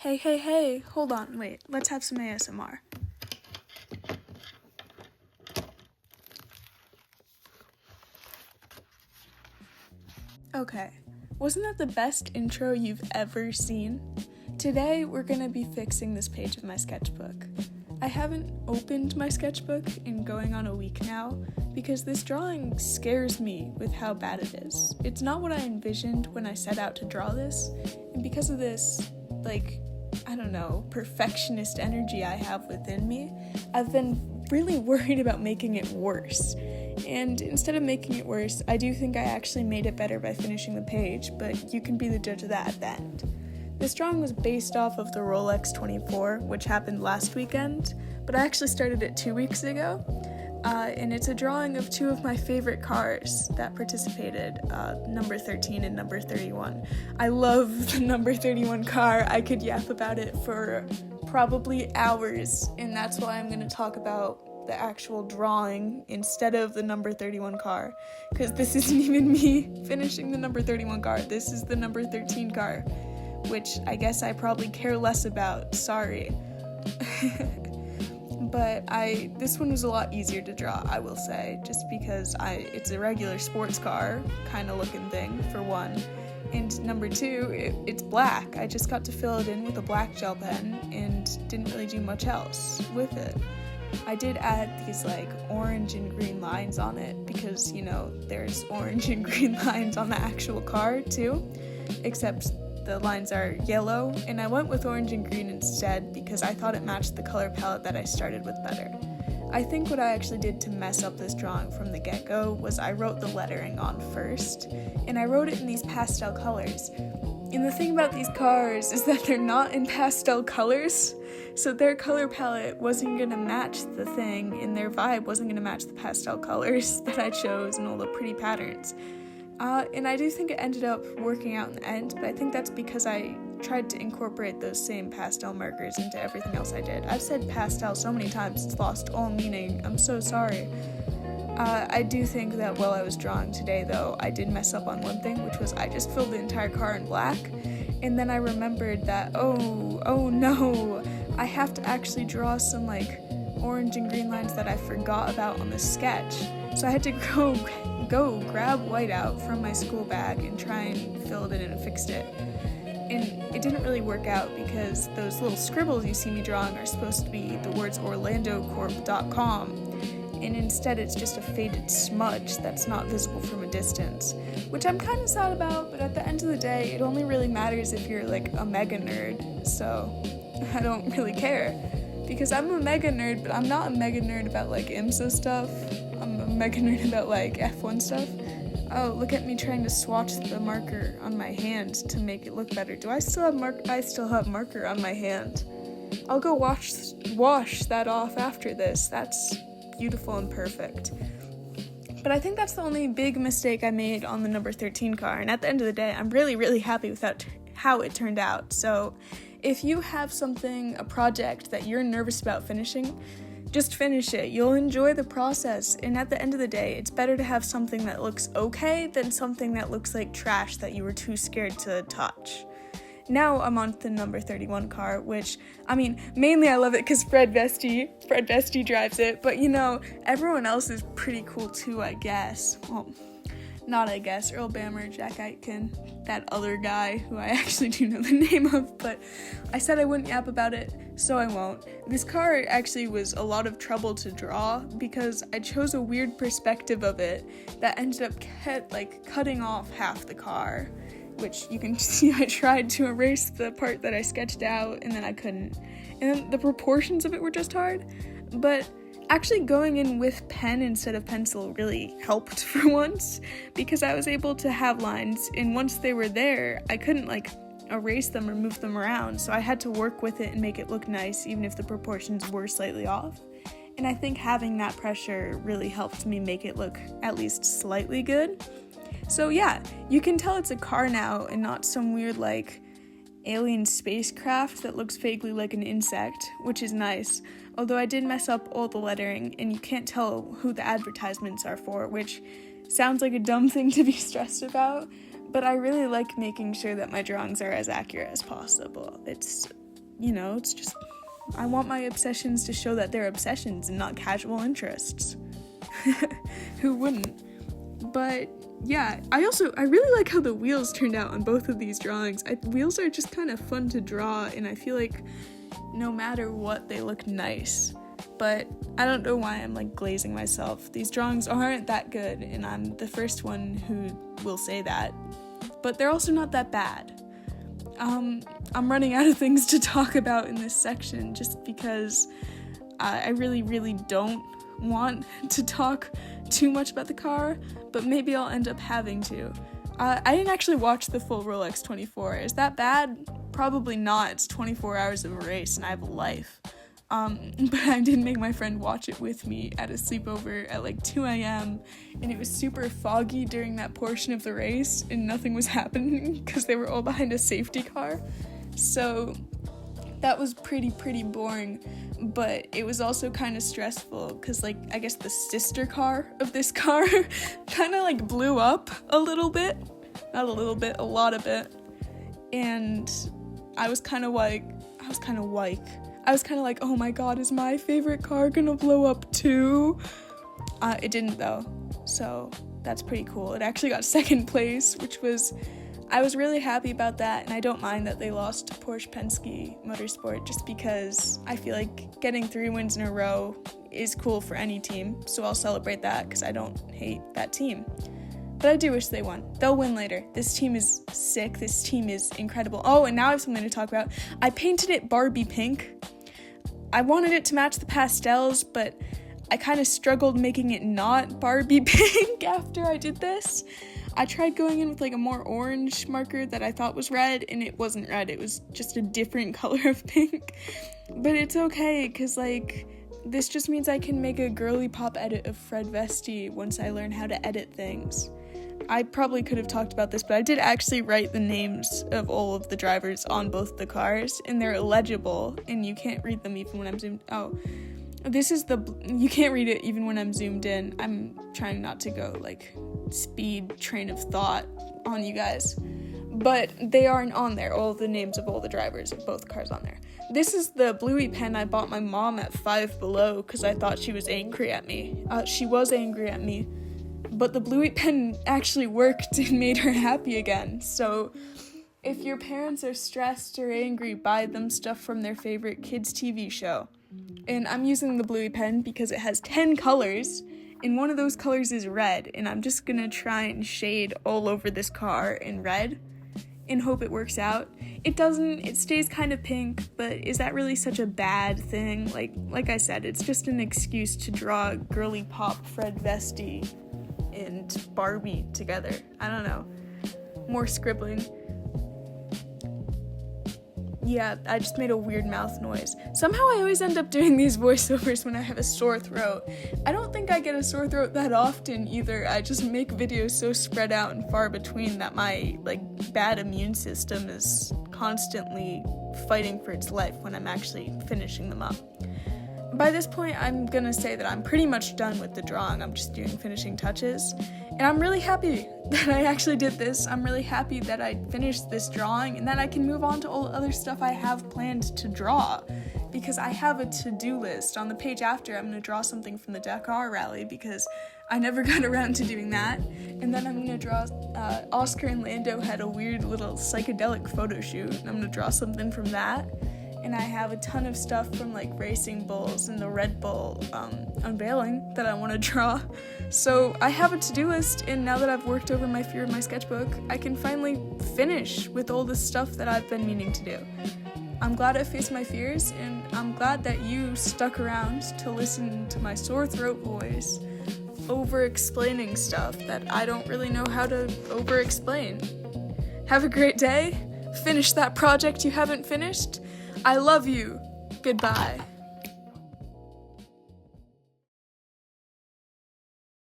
Hey, hold on, wait, let's have some ASMR. Okay, wasn't that the best intro you've ever seen? Today, we're gonna be fixing this page of my sketchbook. I haven't opened my sketchbook in going on a week now, because this drawing scares me with how bad it is. It's not what I envisioned when I set out to draw this, and because of this, perfectionist energy I have within me, I've been really worried about making it worse. And instead of making it worse, I do think I actually made it better by finishing the page, but you can be the judge of that at the end. This drawing was based off of the Rolex 24, which happened last weekend, but I actually started it 2 weeks ago. And it's a drawing of two of my favorite cars that participated, number 13 and number 31. I love the number 31 car. I could yap about it for probably hours, and that's why I'm going to talk about the actual drawing instead of the number 31 car, because this isn't even me finishing the number 31 car. This is the number 13 car, which I guess I probably care less about. Sorry. But this one was a lot easier to draw, I will say, just because it's a regular sports car kind of looking thing, for one. And number two, it's black. I just got to fill it in with a black gel pen and didn't really do much else with it. I did add these orange and green lines on it because, there's orange and green lines on the actual car too, except the lines are yellow, and I went with orange and green instead because I thought it matched the color palette that I started with better. I think what I actually did to mess up this drawing from the get-go was I wrote the lettering on first, and I wrote it in these pastel colors. And the thing about these cars is that they're not in pastel colors, so their color palette wasn't going to match the thing, and their vibe wasn't going to match the pastel colors that I chose and all the pretty patterns. And I do think it ended up working out in the end, but I think that's because I tried to incorporate those same pastel markers into everything else I did. I've said pastel so many times it's lost all meaning. I'm so sorry. I do think that while I was drawing today, though, I did mess up on one thing, which was I just filled the entire car in black, and then I remembered that, oh no, I have to actually draw some, orange and green lines that I forgot about on the sketch. So I had to go grab whiteout from my school bag and try and fill it in and fixed it. And it didn't really work out because those little scribbles you see me drawing are supposed to be the words orlandocorp.com, and instead it's just a faded smudge that's not visible from a distance, which I'm kind of sad about, but at the end of the day, it only really matters if you're a mega nerd, so I don't really care. Because I'm a mega nerd, but I'm not a mega nerd about imsa stuff. I'm a mega nerd about F1 stuff. Oh, look at me trying to swatch the marker on my hand to make it look better. Do I still have I still have marker on my hand. I'll go wash that off after this. That's beautiful and perfect. But I think that's the only big mistake I made on the number 13 car, and at the end of the day, I'm really, really happy with how it turned out. So if you have a project that you're nervous about finishing, just finish it. You'll enjoy the process, and at the end of the day, it's better to have something that looks okay than something that looks like trash that you were too scared to touch. Now I'm on the number 31 car, which, mainly I love it because Fred Vesti drives it, but everyone else is pretty cool too, I guess. Well, not I guess, Earl Bammer, Jack Aitken, that other guy who I actually do know the name of, but I said I wouldn't yap about it, so I won't. This car actually was a lot of trouble to draw because I chose a weird perspective of it that ended up cutting off half the car, which you can see I tried to erase the part that I sketched out and then I couldn't. And then the proportions of it were just hard, but actually going in with pen instead of pencil really helped for once, because I was able to have lines, and once they were there, I couldn't erase them or move them around, so I had to work with it and make it look nice even if the proportions were slightly off. And I think having that pressure really helped me make it look at least slightly good. So yeah, you can tell it's a car now and not some weird alien spacecraft that looks vaguely like an insect, which is nice. Although I did mess up all the lettering, and you can't tell who the advertisements are for, which sounds like a dumb thing to be stressed about, but I really like making sure that my drawings are as accurate as possible. It's it's just, I want my obsessions to show that they're obsessions and not casual interests. Who wouldn't? But yeah, I really like how the wheels turned out on both of these drawings. Wheels are just kind of fun to draw, and I feel like no matter what, they look nice. But I don't know why I'm like glazing myself. These drawings aren't that good, and I'm the first one who will say that. But they're also not that bad. I'm running out of things to talk about in this section just because I really, really don't want to talk too much about the car, but maybe I'll end up having to. I didn't actually watch the full Rolex 24. Is that bad? Probably not. It's 24 hours of a race and I have a life. But I did make my friend watch it with me at a sleepover at like 2 a.m. and it was super foggy during that portion of the race and nothing was happening because they were all behind a safety car. So that was pretty boring, but it was also kind of stressful because like I guess the sister car of this car kind of like blew up a little bit. Not a little bit, a lot of it. And I was kind of like, oh my god, is my favorite car gonna blow up too? It didn't though, so that's pretty cool. It actually got second place, I was really happy about that, and I don't mind that they lost to Porsche Penske Motorsport just because I feel like getting 3 wins in a row is cool for any team, so I'll celebrate that because I don't hate that team. But I do wish they won. They'll win later. This team is sick. This team is incredible. Oh, and now I have something to talk about. I painted it Barbie pink. I wanted it to match the pastels, but I kind of struggled making it not Barbie pink after I did this. I tried going in with like a more orange marker that I thought was red, and it wasn't red. It was just a different color of pink. But it's okay, because like this just means I can make a girly pop edit of Fred Vesti once I learn how to edit things. I probably could have talked about this, but I did actually write the names of all of the drivers on both the cars, and they're illegible, and you can't read them even when I'm zoomed. Oh, you can't read it even when I'm zoomed in. I'm trying not to go like speed train of thought on you guys, but they aren't on there. All of the names of all the drivers of both cars on there. This is the bluey pen I bought my mom at Five Below because I thought she was angry at me. She was angry at me. But the bluey pen actually worked and made her happy again. So if your parents are stressed or angry, buy them stuff from their favorite kids' TV show. And I'm using the bluey pen because it has 10 colors, and one of those colors is red. And I'm just gonna try and shade all over this car in red and hope it works out. It doesn't, it stays kind of pink, but is that really such a bad thing? Like I said, it's just an excuse to draw girly pop Fred Vesti and Barbie together. I don't know. More scribbling. Yeah, I just made a weird mouth noise. Somehow I always end up doing these voiceovers when I have a sore throat. I don't think I get a sore throat that often either. I just make videos so spread out and far between that my bad immune system is constantly fighting for its life when I'm actually finishing them up. By this point, I'm gonna say that I'm pretty much done with the drawing. I'm just doing finishing touches. And I'm really happy that I actually did this. I'm really happy that I finished this drawing and that I can move on to all the other stuff I have planned to draw. Because I have a to-do list. On the page after, I'm gonna draw something from the Dakar rally because I never got around to doing that. And then I'm gonna draw, Oscar and Lando had a weird little psychedelic photo shoot, and I'm gonna draw something from that. And I have a ton of stuff from Racing Bulls and the Red Bull unveiling that I want to draw. So I have a to-do list, and now that I've worked over my fear in my sketchbook, I can finally finish with all the stuff that I've been meaning to do. I'm glad I faced my fears, and I'm glad that you stuck around to listen to my sore throat voice over-explaining stuff that I don't really know how to over-explain. Have a great day. Finish that project you haven't finished. I love you. Goodbye.